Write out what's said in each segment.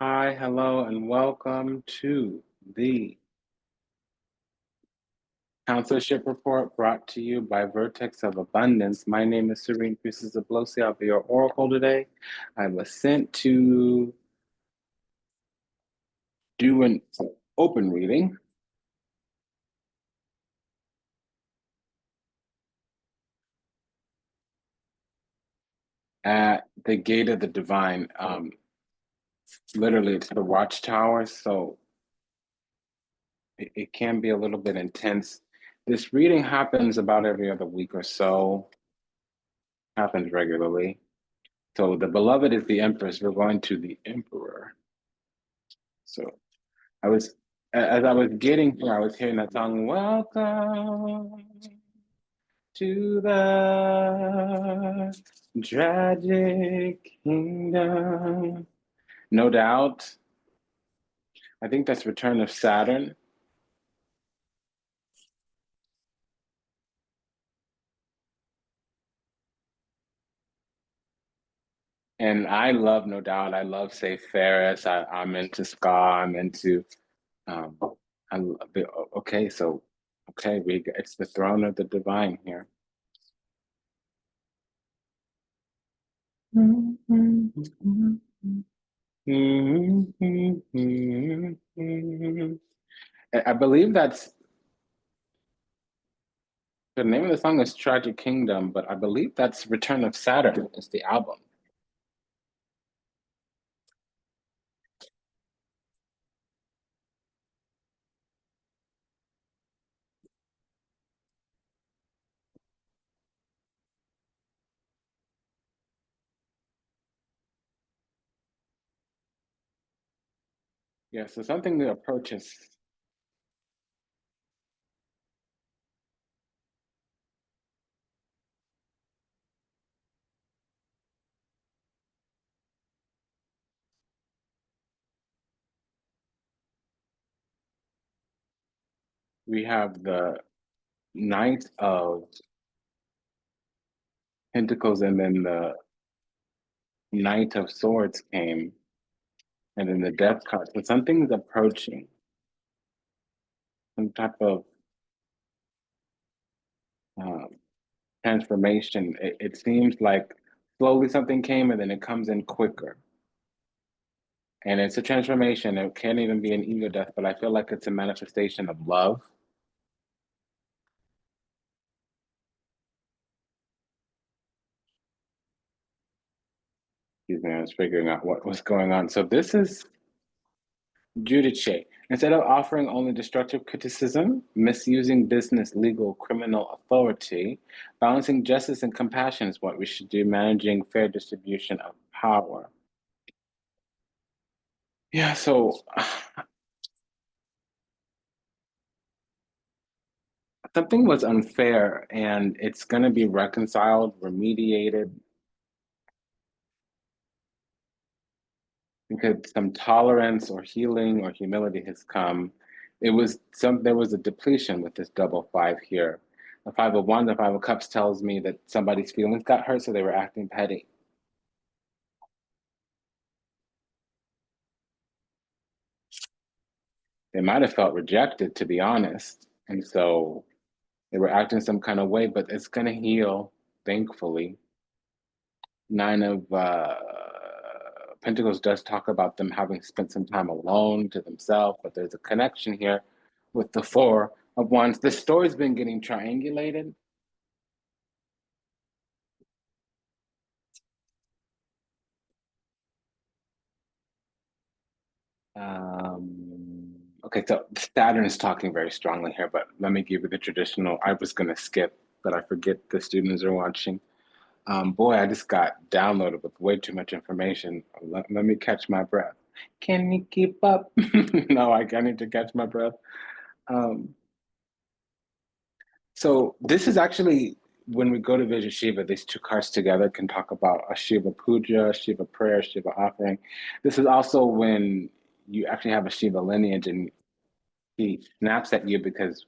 Hi, hello, and welcome to the Consularship Report brought to you by Vertex of Abundance. My name is Serene Priestess Abossi. I'll be your oracle today. I was sent to do an open reading at the Gate of the Divine. Literally, it's the watchtower, so it can be a little bit intense. This reading happens about every other week or so, happens regularly. So the beloved is the Empress. We're going to the Emperor. So I was, as I was getting here, I was hearing that song, Welcome to the Tragic Kingdom. No doubt. I think that's Return of Saturn. And I love No Doubt. I love Say Ferris. I'm into ska. I'm into, um, I, okay, so, okay, it's the throne of the divine here. I believe that's the name of the song is Tragic Kingdom, but I believe that's Return of Saturn is the album. Yeah, so something that approaches. We have the Knight of Pentacles and then the Knight of Swords came, and then the Death card. So something's approaching, some type of um, transformation. It seems like slowly something came and then it comes in quicker. And it's a transformation. It can't even be an ego death, but I feel like it's a manifestation of love. Excuse me, I was figuring out what was going on. So this is Judice. Instead of offering only destructive criticism, misusing business, legal, criminal authority, balancing justice and compassion is what we should do, managing fair distribution of power. Yeah, so something was unfair and it's going to be reconciled, remediated, because some tolerance or healing or humility has come. There was a depletion with this double five here. The five of wands, the five of cups tells me that somebody's feelings got hurt, so they were acting petty. They might have felt rejected, to be honest, and so they were acting some kind of way. But it's gonna heal, thankfully. Nine of Pentacles does talk about them having spent some time alone to themselves, but there's a connection here with the Four of Wands. This story's been getting triangulated. Okay, so Saturn is talking very strongly here, but let me give you the traditional. I was going to skip, but I forget the students are watching. Boy, I just got downloaded with way too much information. Let me catch my breath. Can you keep up? No, I need to catch my breath. Um, so this is actually when we go to visit Shiva, these two cards together can talk about a Shiva puja, Shiva prayer, Shiva offering. This is also when you actually have a Shiva lineage and he snaps at you because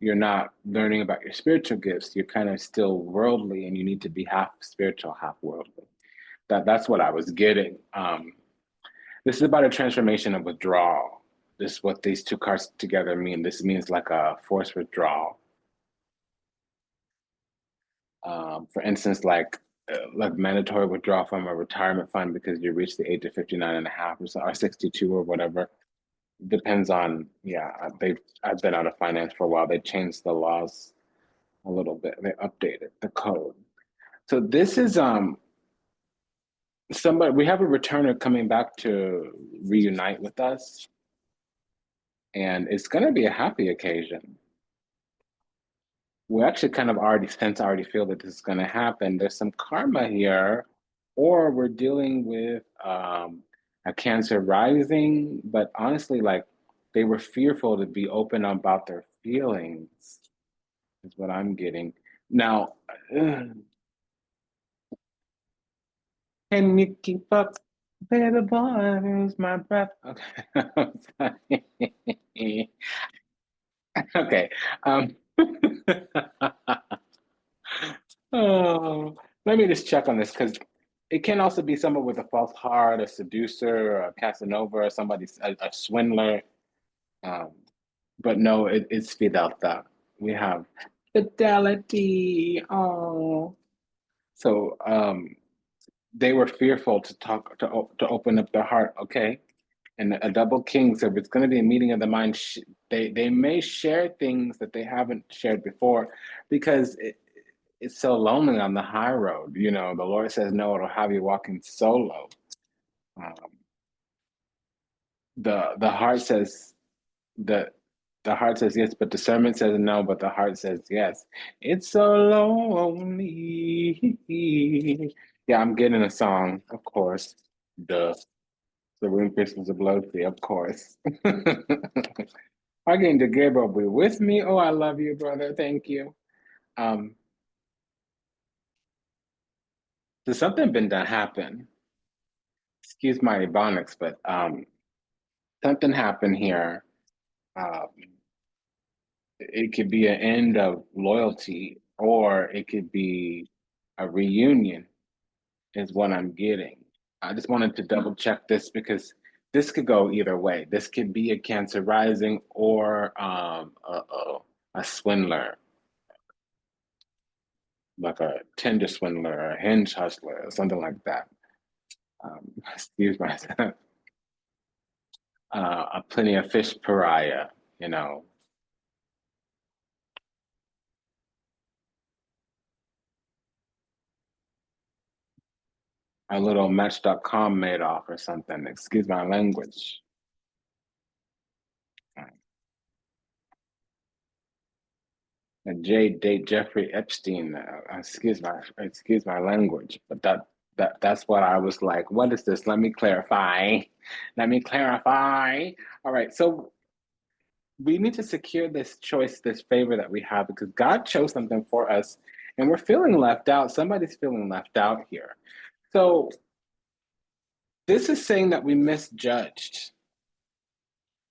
you're not learning about your spiritual gifts. You're kind of still worldly and you need to be half spiritual, half worldly. That's what I was getting. This is about a transformation of withdrawal. This is what these two cards together mean. This means like a forced withdrawal. For instance, like mandatory withdrawal from a retirement fund because you reach the age of 59 and a half or 62 or whatever. Depends on, yeah, I've been out of finance for a while. They changed the laws a little bit. They updated the code. So this is somebody, we have a returner coming back to reunite with us, and it's going to be a happy occasion. We actually kind of already feel that this is going to happen. There's some karma here, or we're dealing with a Cancer rising, but honestly, like they were fearful to be open about their feelings, is what I'm getting. Now, can you keep up? Baby boy, lose my breath. Okay. Okay. Um, oh, let me just check on this because it can also be someone with a false heart, a seducer, a Casanova, or somebody, a swindler. Um, but no, it's fidelta. We have fidelity. Oh, so they were fearful to talk to open up their heart. Okay, and a double king. So if it's going to be a meeting of the mind, they may share things that they haven't shared before, because it's so lonely on the high road. You know, the Lord says no; it'll have you walking solo. Um, the heart says the the heart says yes, but discernment says no, but the heart says yes. It's so lonely. Yeah, I'm getting a song, of course. Duh. The room Priestess Abossi, of course. Archangel Gabriel be with me. Oh, I love you, brother. Thank you. Um, so something been done happen. Excuse my ebonics, but something happened here. Um, it could be an end of loyalty, or it could be a reunion, is what I'm getting. I just wanted to double check this because this could go either way. This could be a Cancer rising or a swindler, like a Tinder swindler, or a hinge hustler, or something like that. Excuse myself. A plenty of fish pariah, you know, a little Match.com made off or something. Excuse my language. A J date Jeffrey Epstein. Excuse my language, but that's what I was like. What is this? Let me clarify. Let me clarify. All right, so we need to secure this choice, this favor that we have, because God chose something for us, and we're feeling left out. Somebody's feeling left out here. So this is saying that we misjudged.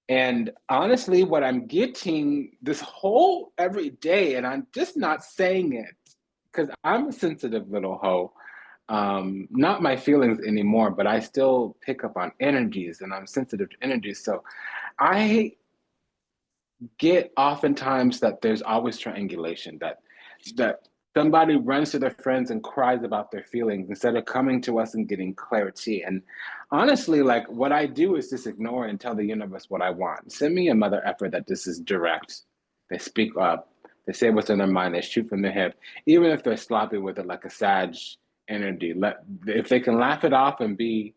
And honestly, what I'm getting this whole every day, and I'm just not saying it because I'm a sensitive little hoe. Not my feelings anymore, but I still pick up on energies and I'm sensitive to energies. So I get oftentimes that there's always triangulation, that somebody runs to their friends and cries about their feelings instead of coming to us and getting clarity. And honestly, like what I do is just ignore and tell the universe what I want. Send me a mother effort that this is direct. They speak up, they say what's in their mind, they shoot from the hip, even if they're sloppy with it, like a Sag energy. If they can laugh it off and be,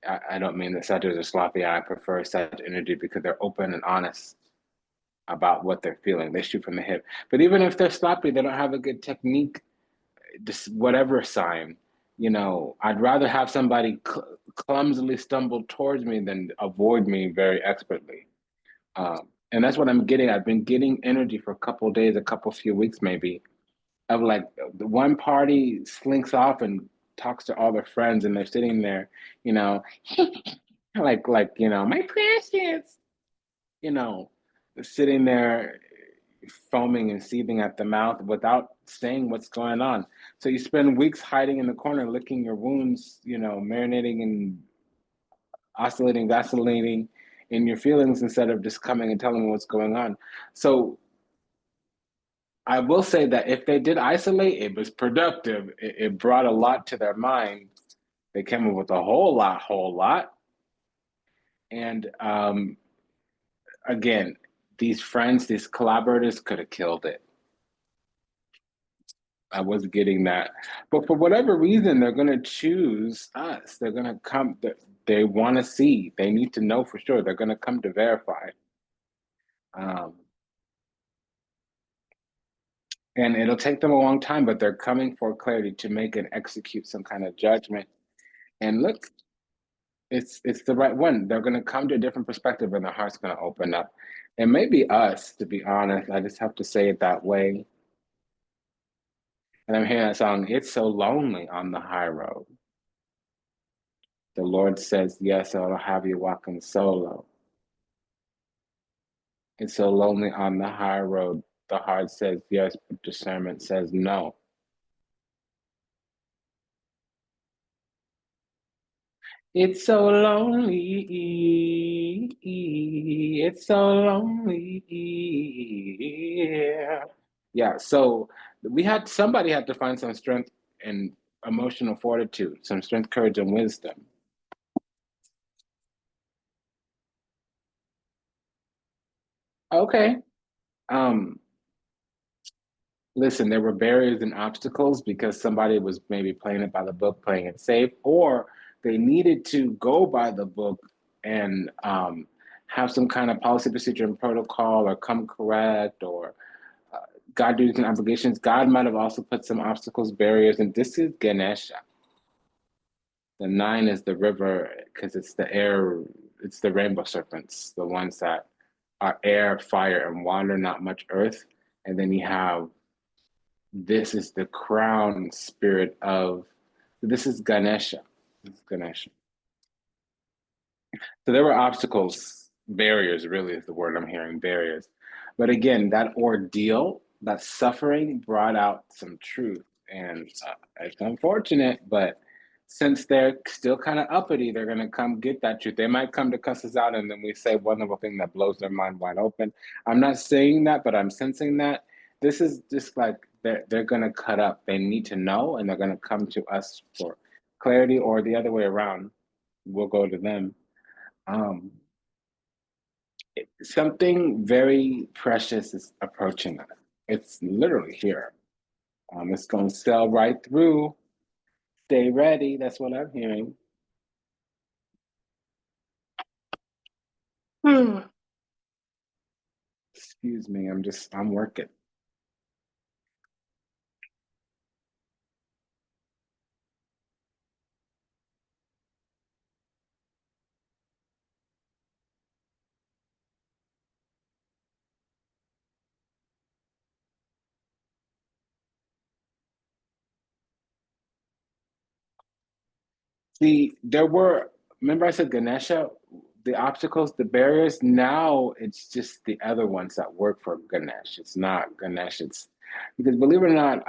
I don't mean that Sagittarius are sloppy. I prefer Sag energy because they're open and honest about what they're feeling. They shoot from the hip. But even if they're sloppy, they don't have a good technique, just whatever sign, you know, I'd rather have somebody clumsily stumble towards me than avoid me very expertly. And that's what I'm getting. I've been getting energy for a couple of days, a couple few weeks maybe, of like the one party slinks off and talks to all their friends and they're sitting there, you know, you know, my precious, you know, sitting there foaming and seething at the mouth without saying what's going on. So you spend weeks hiding in the corner, licking your wounds, you know, marinating in oscillating, vacillating in your feelings instead of just coming and telling me what's going on. So I will say that if they did isolate, it was productive. It brought a lot to their mind. They came up with a whole lot. And again, these friends, these collaborators could have killed it. I was getting that. But for whatever reason, they're going to choose us. They're going to come, they want to see, they need to know for sure. They're going to come to verify. Um, and it'll take them a long time, but they're coming for clarity to make and execute some kind of judgment. And look, it's the right one. They're going to come to a different perspective and their heart's going to open up. It may be us, to be honest. I just have to say it that way. And I'm hearing that song, It's So Lonely on the High Road. The Lord says, yes, I'll have you walking solo. It's so lonely on the high road. The heart says yes, but discernment says no. It's so lonely. It's so lonely. Yeah, so somebody had to find some strength and emotional fortitude, some strength, courage, and wisdom. Okay. Um, Listen, there were barriers and obstacles because somebody was maybe playing it by the book, playing it safe, or they needed to go by the book and have some kind of policy, procedure, and protocol, or come correct, or uh, God duties and obligations. God might have also put some obstacles, barriers, and this is Ganesha. The nine is the river because it's the air, it's the rainbow serpents, the ones that are air, fire, and water, not much earth. And then you have this is the crown spirit of this is Ganesha. This is Ganesha. So there were obstacles, barriers really is the word I'm hearing, barriers. But again, that ordeal, that suffering brought out some truth. And it's unfortunate, but since they're still kind of uppity, they're going to come get that truth. They might come to cuss us out, and then we say one little thing that blows their mind wide open. I'm not saying that, but I'm sensing that. This is just like they're going to cut up. They need to know, and they're going to come to us for clarity, or the other way around. We'll go to them. Um, Something very precious is approaching us. It's literally here. It's going to sail right through. Stay ready. That's what I'm hearing. Excuse me. I'm working. Remember I said Ganesha, the obstacles, the barriers. Now it's just the other ones that work for Ganesh. It's not Ganesh. It's because believe it or not,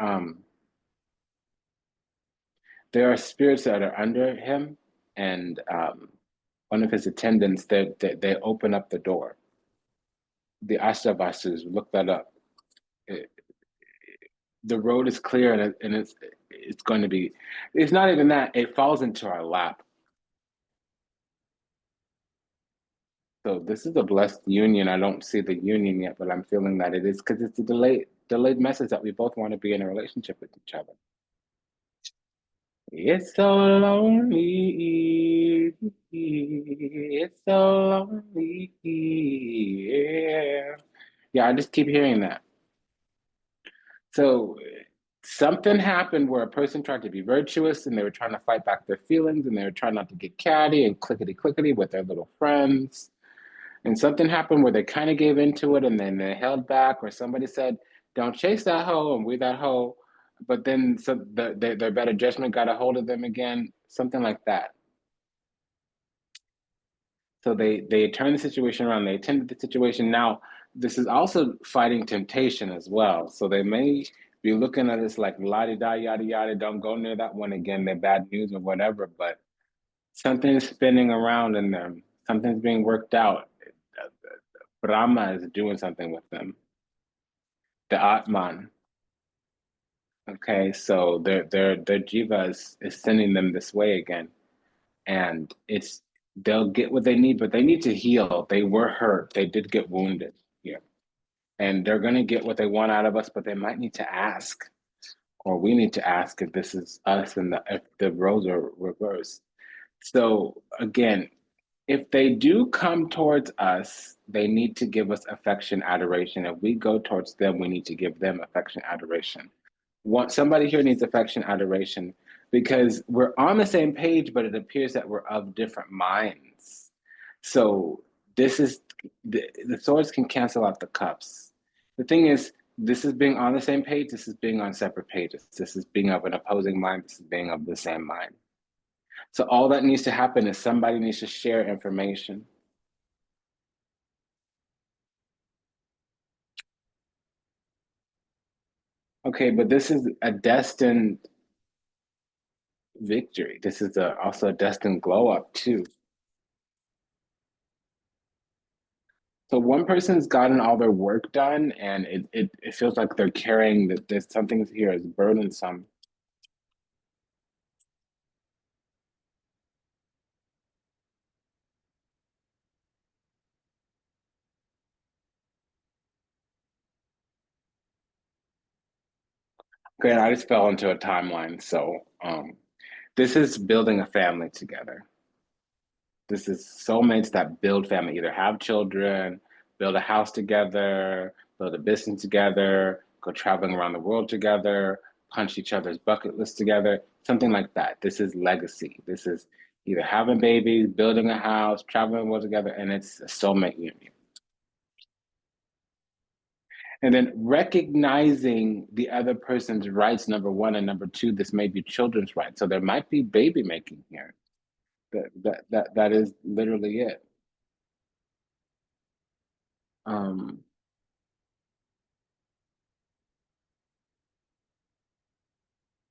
there are spirits that are under him, and one of his attendants, they open up the door. The Ashtabasus, look that up. It, the road is clear, and it's going to be. It's not even that. It falls into our lap. So this is a blessed union. I don't see the union yet, but I'm feeling that it is because it's a delayed message that we both want to be in a relationship with each other. It's so lonely. It's so lonely. Yeah. Yeah, I just keep hearing that. So something happened where a person tried to be virtuous and they were trying to fight back their feelings and they were trying not to get catty and clickety clickety with their little friends. And something happened where they kind of gave into it and then they held back, or somebody said, don't chase that hoe and we that hoe. But then their better judgment got a hold of them again, something like that. So they turned the situation around. They attended the situation. Now, this is also fighting temptation as well. So they may be looking at this like la di da yada yada. Don't go near that one again. They're bad news or whatever. But Something's spinning around in them. Something's being worked out. Brahma is doing something with them. The Atman. Okay, so their jiva is sending them this way again, and it's they'll get what they need, but they need to heal. They were hurt. They did get wounded here, and they're gonna get what they want out of us, but they might need to ask, or we need to ask if this is us, and if the roles are reversed. So again, if they do come towards us, they need to give us affection, adoration. If we go towards them, we need to give them affection, adoration. Somebody here needs affection, adoration, because we're on the same page, but it appears that we're of different minds. So this is the swords can cancel out the cups. The thing is, this is being on the same page. This is being on separate pages. This is being of an opposing mind. This is being of the same mind. So all that needs to happen is somebody needs to share information. Okay, but this is a destined victory. This is also a destined glow up too. So one person's gotten all their work done, and it feels like they're carrying that there's something here is burdensome. Okay, and I just fell into a timeline. So this is building a family together. This is soulmates that build family, either have children, build a house together, build a business together, go traveling around the world together, punch each other's bucket list together, something like that. This is legacy. This is either having babies, building a house, traveling the world together, and it's a soulmate union. And then recognizing the other person's rights, number one, and number two, this may be children's rights. So there might be baby making here. That is literally it. Um,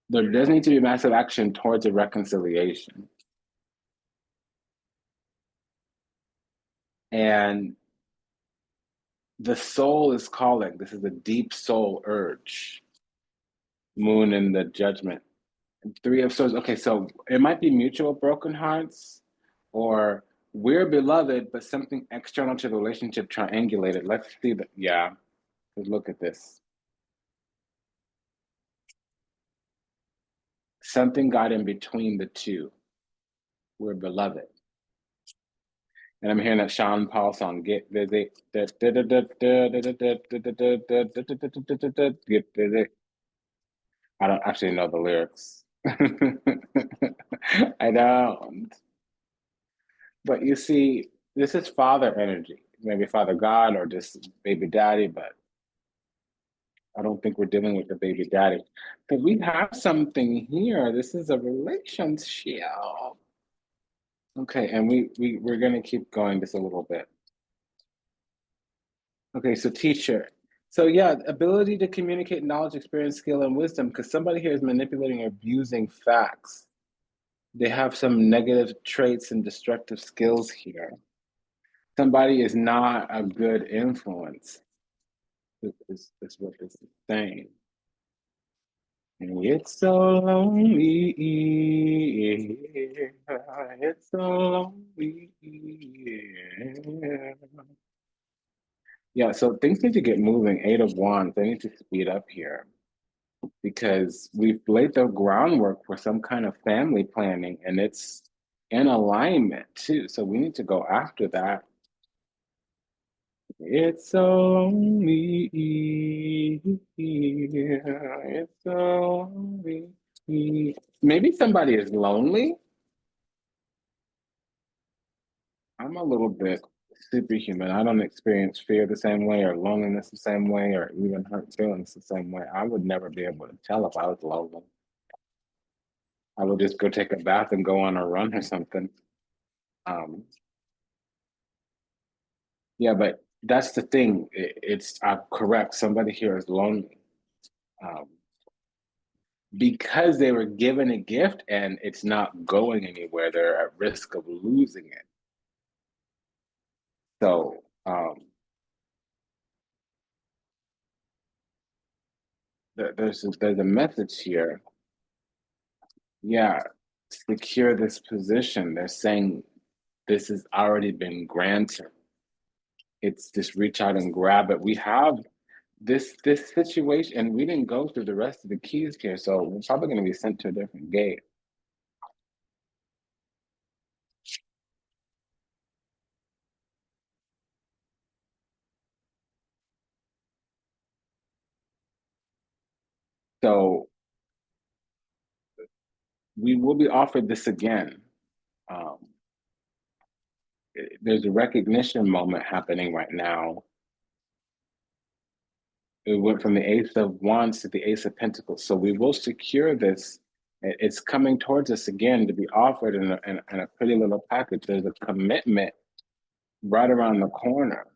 there does need to be massive action towards a reconciliation. And the soul is calling. This is a deep soul urge. Moon in the judgment. Three of swords. Okay, so it might be mutual broken hearts, or we're beloved, but something external to the relationship triangulated. Let's see that. Yeah, look at this. Something got in between the two. We're beloved. And I'm hearing that Sean Paul song, Get Busy. Get busy. I don't actually know the lyrics. I don't. But you see, this is father energy. Maybe Father God or just baby daddy, but I don't think we're dealing with the baby daddy. Because we have something here. This is a relationship. Okay, and we're gonna keep going just a little bit. Okay, so teacher. So yeah, ability to communicate knowledge, experience, skill, and wisdom, because somebody here is manipulating or abusing facts. They have some negative traits and destructive skills here. Somebody is not a good influence, is what this is saying. And it's so lonely here. It's so lonely here. Yeah, so things need to get moving. Eight of Wands, they need to speed up here because we've laid the groundwork for some kind of family planning and it's in alignment too. So we need to go after that. It's so lonely here. It's so lonely. Maybe somebody is lonely. I'm a little bit superhuman. I don't experience fear the same way, or loneliness the same way, or even hurt feelings the same way. I would never be able to tell if I was lonely. I would just go take a bath and go on a run or something. Um, yeah, but that's the thing. I'm correct. Somebody here is lonely. Um, because they were given a gift and it's not going anywhere, they're at risk of losing it. So there's a message here. Yeah, secure this position. They're saying this has already been granted. It's just reach out and grab it. We have this situation, and we didn't go through the rest of the keys here, so we're probably going to be sent to a different gate. So we will be offered this again. Um, there's a recognition moment happening right now. It went from the Ace of Wands to the Ace of Pentacles. So we will secure this. It's coming towards us again to be offered in a pretty little package. There's a commitment right around the corner.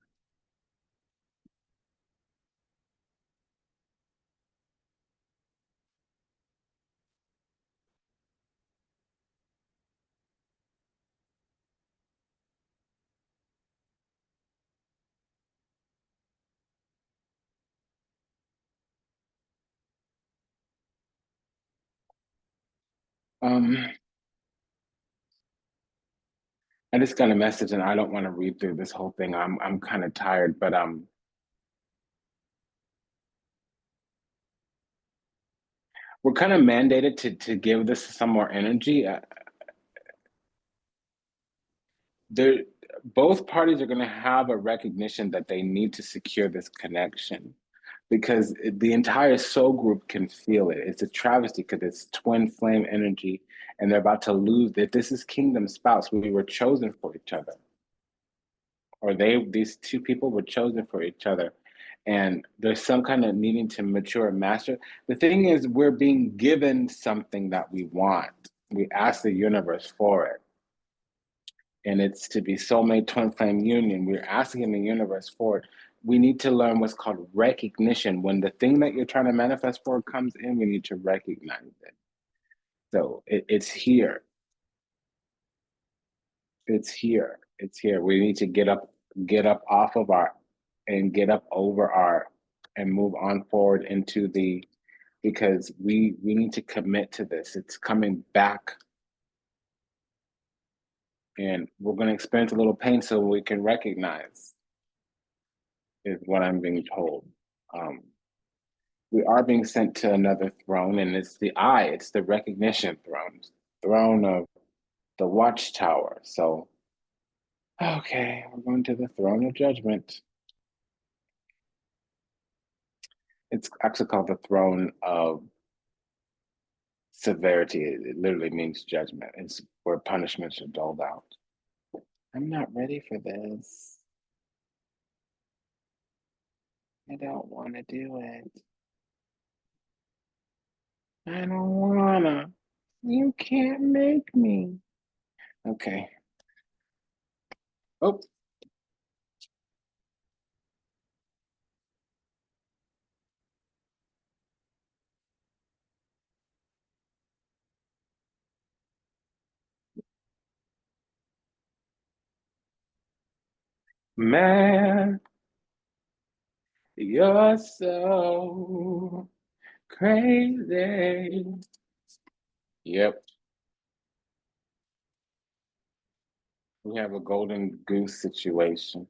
Um, I just got a message, and I don't want to read through this whole thing. I'm kind of tired, but we're kind of mandated to give this some more energy. There, both parties are going to have a recognition that they need to secure this connection because the entire soul group can feel it. It's a travesty because it's twin flame energy, and they're about to lose it. This is kingdom spouse. We were chosen for each other, or these two people were chosen for each other, and there's some kind of needing to mature and master. The thing is, we're being given something that we want. We ask the universe for it, and it's to be soulmate twin flame union. We're asking the universe for it. We need to learn what's called recognition. When the thing that you're trying to manifest for comes in, we need to recognize it. So it's here. It's here. It's here. We need to get up off of our, and get up over our, and move on forward into the, because we need to commit to this. It's coming back, and we're going to experience a little pain so we can recognize, is what I'm being told. Um, we are being sent to another throne, and it's the eye, it's the recognition throne, throne of the watchtower. So, okay, we're going to the throne of judgment. It's actually called the throne of severity. It literally means judgment. It's where punishments are doled out. I'm not ready for this. I don't want to do it. I don't wanna. You can't make me. Okay. Oh, man, you're so crazy. Yep, we have a golden goose situation.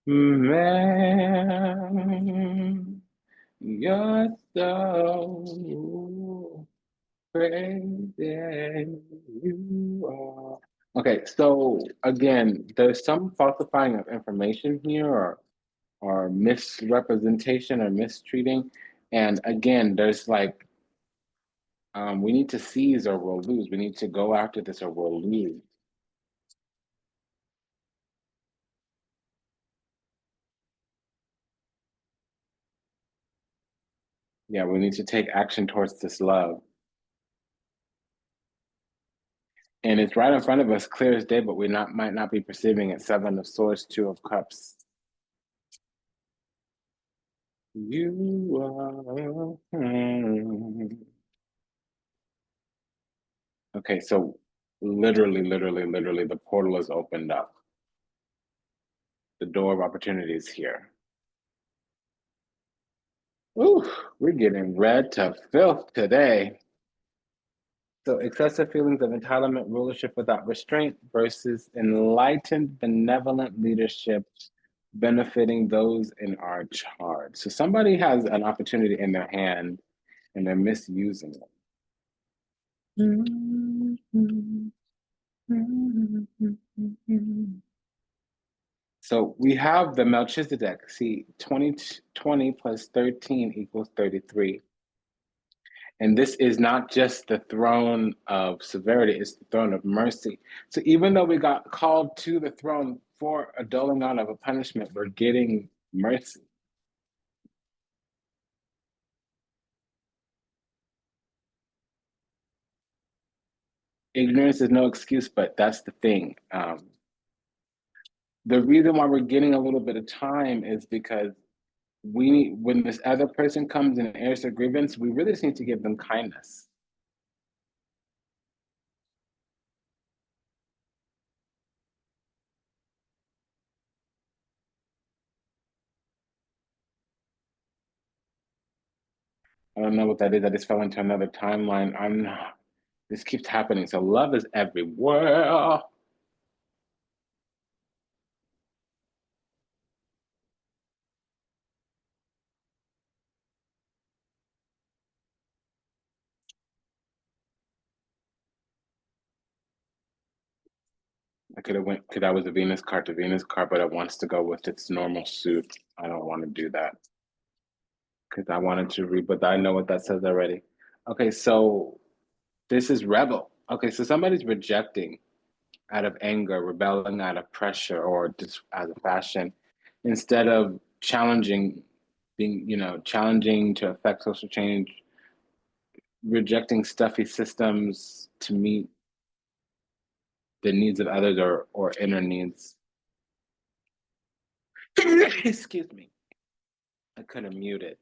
Man, you're so crazy. You are. Okay, so again, there's some falsifying of information here, or misrepresentation or mistreating. And again, there's like, we need to seize or we'll lose. We need to go after this or we'll lose. Yeah, we need to take action towards this love. And it's right in front of us, clear as day, but we might not be perceiving it. Seven of Swords, Two of Cups. You are. Okay, so literally, the portal is opened up. The door of opportunity is here. Ooh, we're getting red to filth today. So excessive feelings of entitlement, rulership without restraint versus enlightened, benevolent leadership benefiting those in our charge. So somebody has an opportunity in their hand and they're misusing it. So we have the Melchizedek. See, 20 plus 13 equals 33. And this is not just the throne of severity, it's the throne of mercy. So even though we got called to the throne for a doling out of a punishment, we're getting mercy. Ignorance is no excuse, but that's the thing. The reason why we're getting a little bit of time is because when this other person comes and airs their grievance, we really just need to give them kindness. I don't know what that is. I just fell into another timeline. This keeps happening. So love is everywhere. I could have went because that was a Venus card to Venus card, but it wants to go with its normal suit. I don't want to do that because I wanted to read, but I know what that says already. Okay, so this is rebel. Okay, so somebody's rejecting out of anger, rebelling out of pressure, or just out of fashion, instead of challenging, being challenging to affect social change, rejecting stuffy systems to meet the needs of others or inner needs. Excuse me. I could have muted,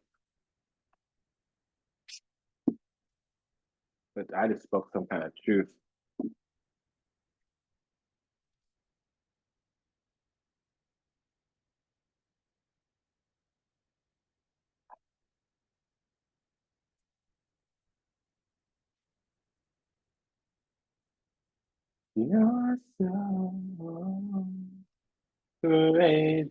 but I just spoke some kind of truth. You're so crazy.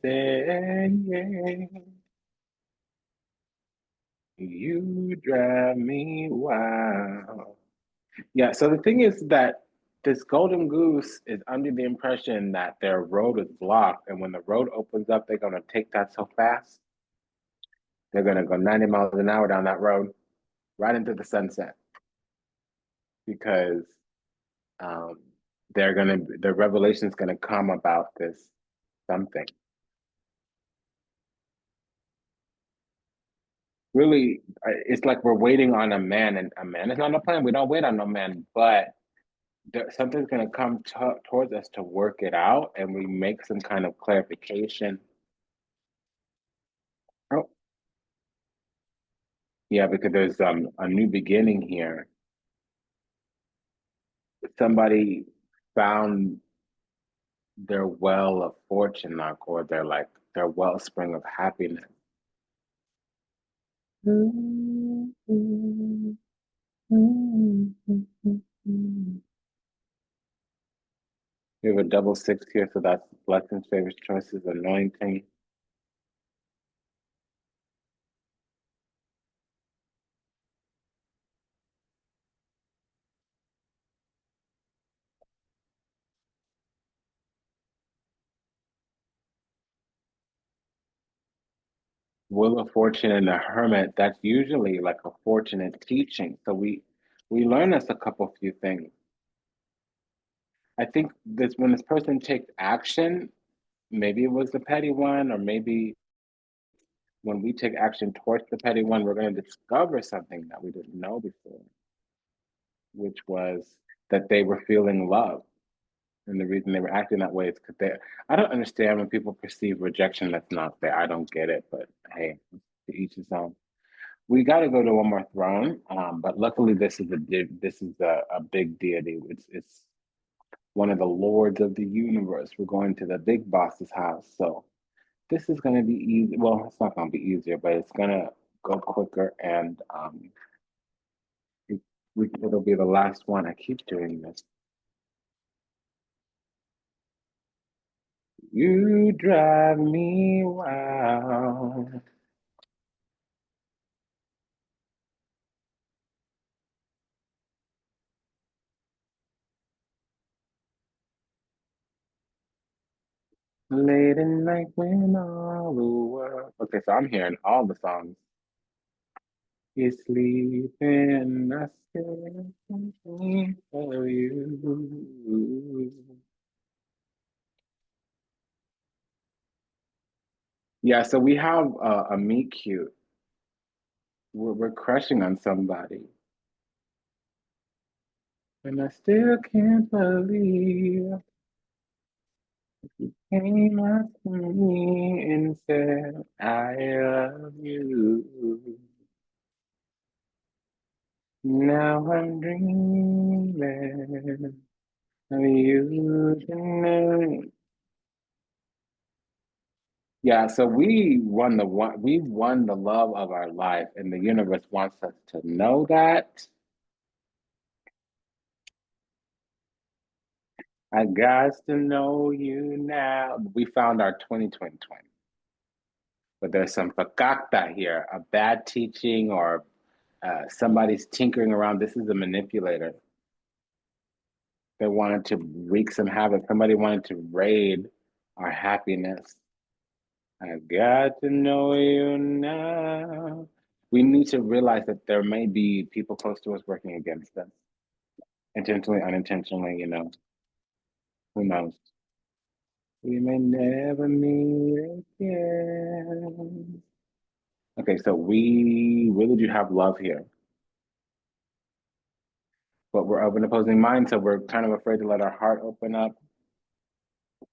You drive me wild. Yeah, so the thing is that this golden goose is under the impression that their road is blocked, and when the road opens up, they're gonna take that so fast. They're gonna go 90 miles an hour down that road, right into the sunset, because um, the revelation is gonna come about this something. Really, it's like we're waiting on a man, and a man is not a plan. We don't wait on no man, but something's going to come towards us to work it out, and we make some kind of clarification. Oh, yeah, because there's a new beginning here. Somebody found their well of fortune, like, or their wellspring of happiness. We have a double six here, so that's blessings, favors, choices, anointing. Wheel of Fortune and the Hermit, that's usually like a fortunate teaching. So we learn us a couple few things. I think this when this person takes action, maybe it was the petty one, or maybe when we take action towards the petty one, we're going to discover something that we didn't know before, which was that they were feeling love. And the reason they were acting that way is because I don't understand when people perceive rejection that's not there. I don't get it, but hey, to each his own. We got to go to one more throne, but luckily this is a big deity. It's one of the lords of the universe. We're going to the big boss's house, so this is going to be easy. Well, it's not going to be easier, but it's going to go quicker, and it, it'll be the last one. I keep doing this. You drive me wild. Late at night when all the world. Okay, so I'm hearing all the songs. You're sleeping, I still think of you. Yeah, so we have a meet cute. We're crushing on somebody. And I still can't believe you came up to me and said, I love you. Now I'm dreaming of you tonight. Yeah, so we won the love of our life, and the universe wants us to know that. I got to know you now. We found our 2020 twin, but there's some fakakta here, a bad teaching or somebody's tinkering around. This is a manipulator. They wanted to wreak some havoc. Somebody wanted to raid our happiness. I got to know you now. We need to realize that there may be people close to us working against us, intentionally, unintentionally, who knows? We may never meet again. Okay, so we really do have love here, but we're of an opposing mind, so we're kind of afraid to let our heart open up,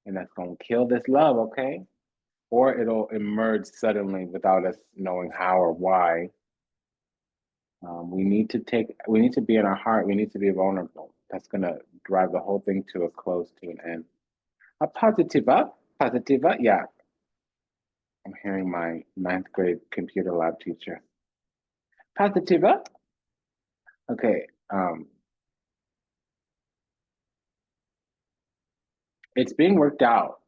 and that's going to kill this love, okay? Or it'll emerge suddenly without us knowing how or why. We need to be in our heart. We need to be vulnerable. That's going to drive the whole thing to a close, to an end. A positiva, positiva, yeah. I'm hearing my ninth grade computer lab teacher. Positiva. Okay. It's being worked out.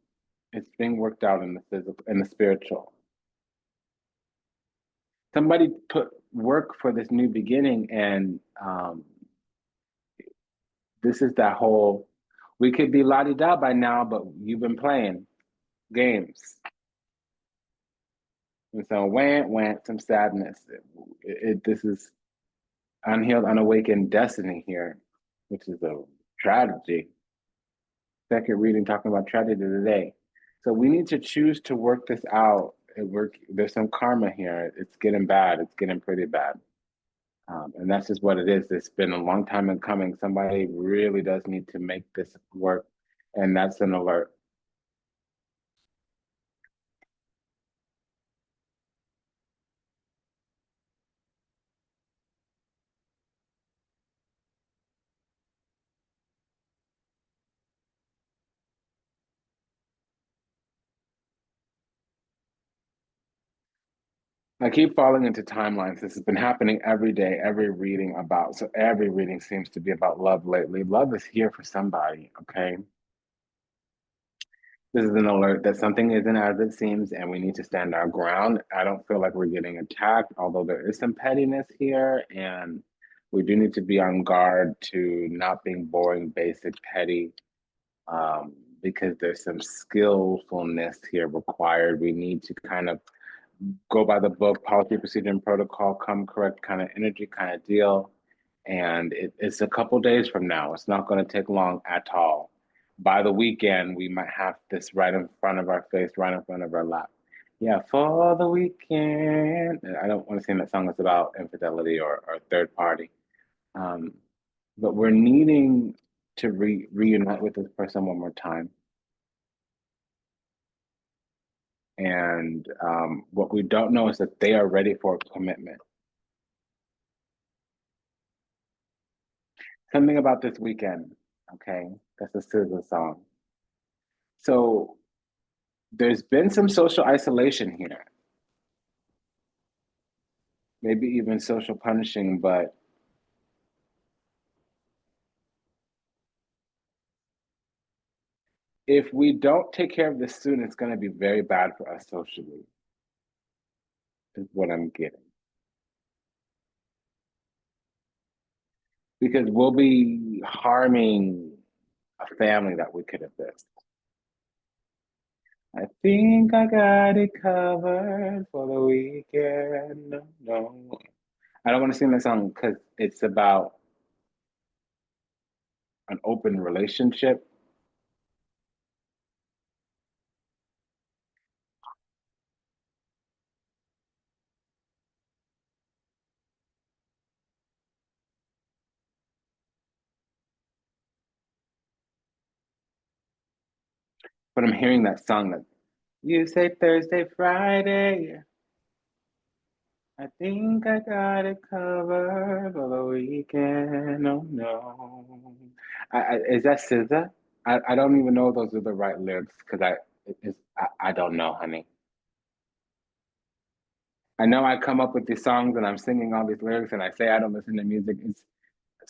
It's being worked out in the physical, in the spiritual. Somebody put work for this new beginning, and this is that whole. We could be la di da by now, but you've been playing games, and so went some sadness. This is unhealed, unawakened destiny here, which is a tragedy. Second reading talking about tragedy today. So we need to choose to work this out. There's some karma here. It's getting bad. It's getting pretty bad. And that's just what it is. It's been a long time in coming. Somebody really does need to make this work. And that's an alert. I keep falling into timelines. This has been happening every day, every reading about. So every reading seems to be about love lately. Love is here for somebody, okay? This is an alert that something isn't as it seems and we need to stand our ground. I don't feel like we're getting attacked, although there is some pettiness here. And we do need to be on guard to not being boring, basic, petty, because there's some skillfulness here required. We need to kind of go by the book, policy, procedure, and protocol, come correct kind of energy, kind of deal. And it's a couple days from now. It's not going to take long at all. By the weekend, we might have this right in front of our face, right in front of our lap. Yeah, for the weekend. I don't want to sing that song that's about infidelity or third party. Um, but we're needing to reunite with this person one more time. And what we don't know is that they are ready for a commitment. Something about this weekend, okay? That's a SZA song. So there's been some social isolation here, maybe even social punishing, but if we don't take care of this soon, it's going to be very bad for us socially, is what I'm getting. Because we'll be harming a family that we could have been. I think I got it covered for the weekend. No, no. I don't want to sing that song because it's about an open relationship. But I'm hearing that song that you say Thursday, Friday. I think I got it covered for the weekend. Oh no. Is that SZA? I don't even know if those are the right lyrics because I don't know, honey. I know I come up with these songs and I'm singing all these lyrics and I say I don't listen to music.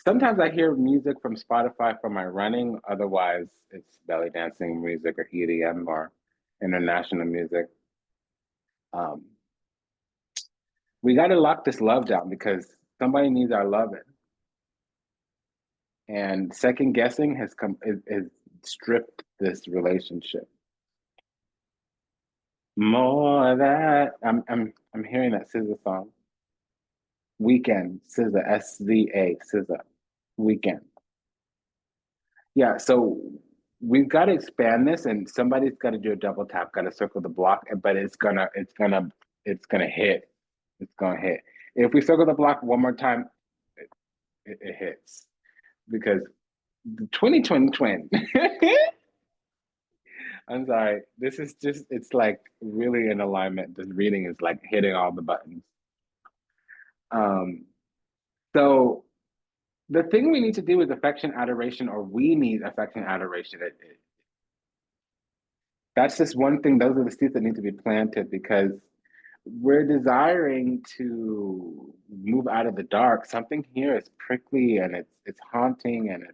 Sometimes I hear music from Spotify for my running. Otherwise, it's belly dancing music or EDM or international music. Um, we got to lock this love down because somebody needs our loving. And second guessing has is stripped this relationship. More of that I'm hearing that SZA song. Weekend, SZA, SZA, SZA, Weekend. Yeah, so we've got to expand this, and somebody's got to do a double tap, got to circle the block, but it's gonna hit. It's gonna hit. If we circle the block one more time, it hits because the 2020 twin. I'm sorry. This is just, it's like really in alignment. This reading is like hitting all the buttons. Um, so the thing we need to do is affection adoration, or we need affection adoration. That's just one thing. Those are the seeds that need to be planted because we're desiring to move out of the dark. Something here is prickly and it's haunting and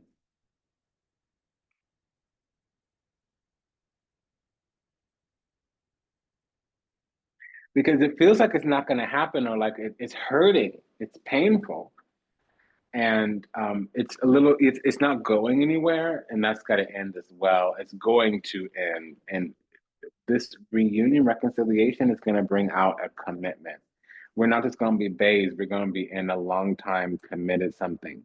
because it feels like it's not going to happen or like it's hurting. It's painful. And it's a little it's not going anywhere and that's got to end as well. It's going to end and this reunion reconciliation is going to bring out a commitment. We're not just going to be babes, we're going to be in a long time committed something.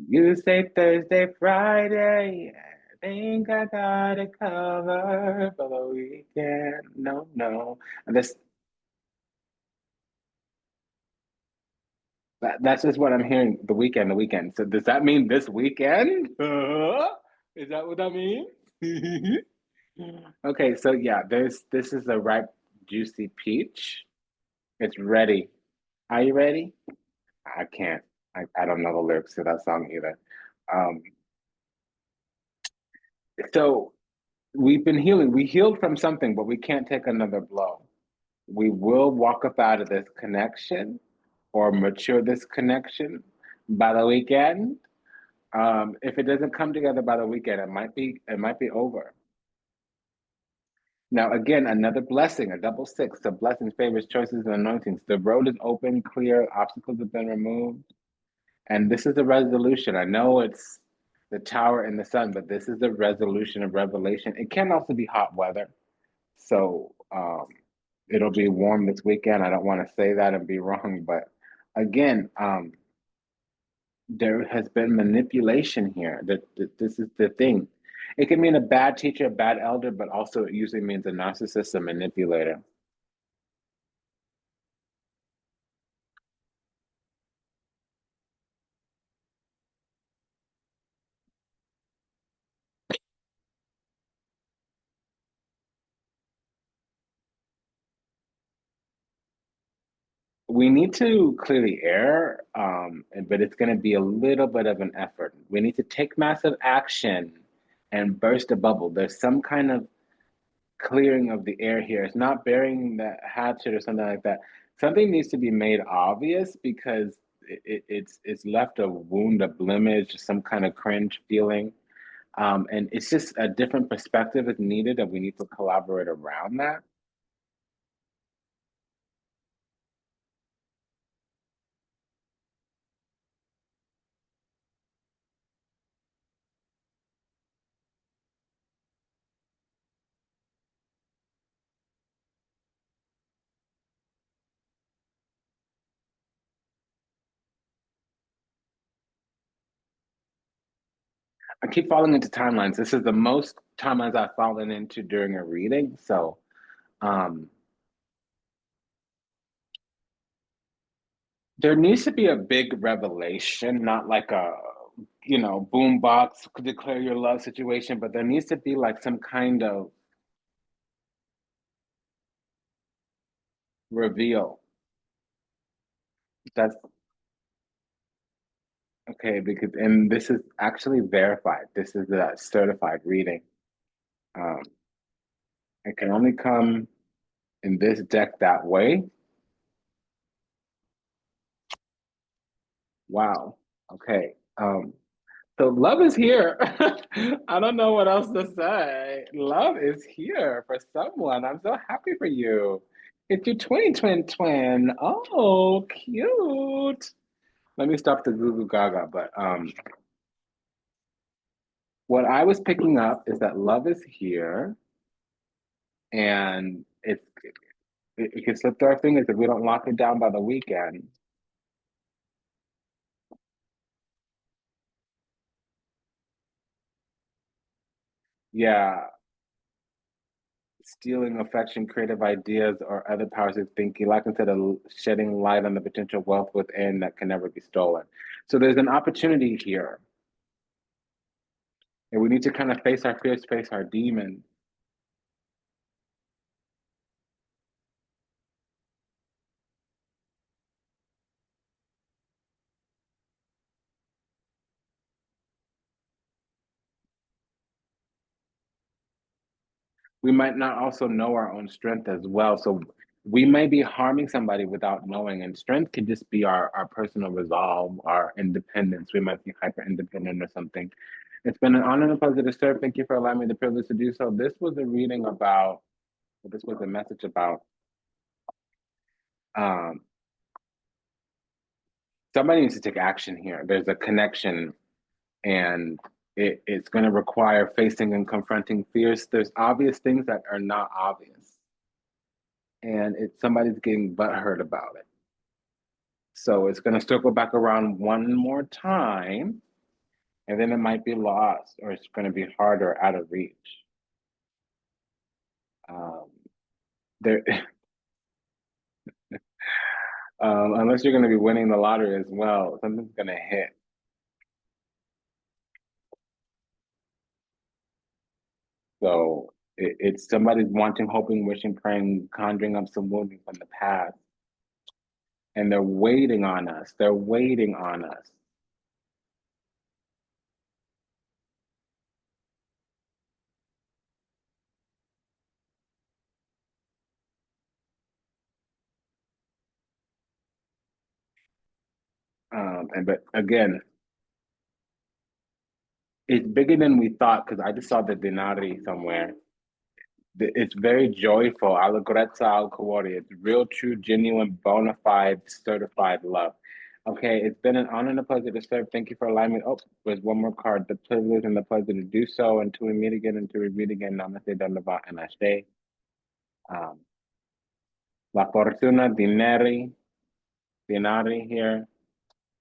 You say Thursday, Friday, I think I got it covered for the weekend. No, no. And that's just what I'm hearing. The weekend, the weekend. So does that mean this weekend? Is that what that means? Okay, so yeah, this is a ripe, juicy peach. It's ready. Are you ready? I can't. I don't know the lyrics to that song either. Um, so we've been healing. We healed from something, but we can't take another blow. We will walk up out of this connection or mature this connection by the weekend. If it doesn't come together by the weekend, it might be over. Now, again, another blessing, a double six, the blessings, favors, choices, and anointings. The road is open, clear, obstacles have been removed. And this is the resolution. I know it's the tower and the sun, but this is the resolution of revelation. It can also be hot weather. So it'll be warm this weekend. I don't want to say that and be wrong, but again, there has been manipulation here. That this is the thing. It can mean a bad teacher, a bad elder, but also it usually means a narcissist, a manipulator. we need to clear the air, but it's going to be a little bit of an effort. We need to take massive action and burst a bubble. There's some kind of clearing of the air here. It's not burying the hatchet or something like that. Something needs to be made obvious because it's left a wound, a blemish, some kind of cringe feeling. And it's just a different perspective is needed, and we need to collaborate around that. I keep falling into timelines. This is the most timelines I've fallen into during a reading. So um, there needs to be a big revelation, not like a, boombox declare your love situation, but there needs to be like some kind of reveal. That's okay because, and this is actually verified. This is a certified reading. Um, it can only come in this deck that way. Wow. Okay. So love is here. I don't know what else to say. Love is here for someone. I'm so happy for you. It's your twin, twin, twin. Oh, cute. Let me stop the goo goo gaga. But what I was picking up is that love is here, and it can slip through our fingers if we don't lock it down by the weekend. Yeah, stealing affection, creative ideas, or other powers of thinking, like instead of shedding light on the potential wealth within that can never be stolen. So there's an opportunity here, and we need to kind of face our fears, face our demons. We might not also know our own strength as well. So we may be harming somebody without knowing, and strength could just be our personal resolve, our independence. We might be hyper independent or something. It's been an honor and a pleasure to serve. Thank you for allowing me the privilege to do so. This was a reading about, this was a message about um, somebody needs to take action here. There's a connection, and it's going to require facing and confronting fears. There's obvious things that are not obvious, and it's somebody's getting butthurt about it. So it's going to circle back around one more time, and then it might be lost, or it's going to be harder out of reach. Um, there, unless you're going to be winning the lottery as well, something's going to hit. So it's somebody's wanting, hoping, wishing, praying, conjuring up some wounding from the past, and they're waiting on us. They're waiting on us. And but again, it's bigger than we thought because I just saw the denari somewhere. It's very joyful. Allegrezza al cuore. It's real, true, genuine, bona fide, certified love. Okay, it's been an honor and a pleasure to serve. Thank you for allowing me. Oh, there's one more card. The privilege and the pleasure to do so. Until we meet again, until we meet again. Namaste, Dandava, and Ashe. Um, La fortuna dinari here,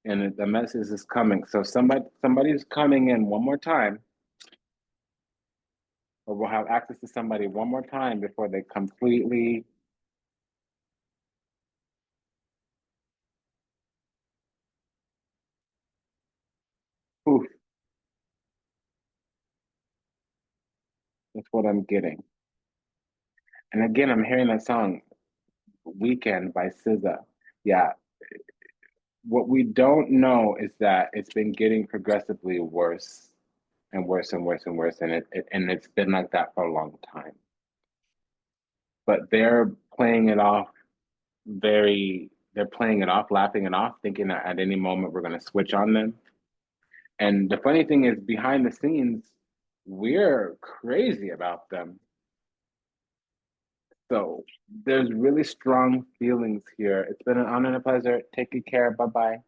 and the message is coming. So somebody's coming in one more time, or we'll have access to somebody one more time before they completely. Poof, that's what I'm getting. And again, I'm hearing that song "Weekend" by SZA. Yeah, what we don't know is that it's been getting progressively worse and worse and worse and worse, and it's been like that for a long time. But they're playing it off they're playing it off, laughing it off, thinking that at any moment we're going to switch on them. And the funny thing is, behind the scenes, we're crazy about them. So there's really strong feelings here. It's been an honor and a pleasure. Take good care. Bye bye.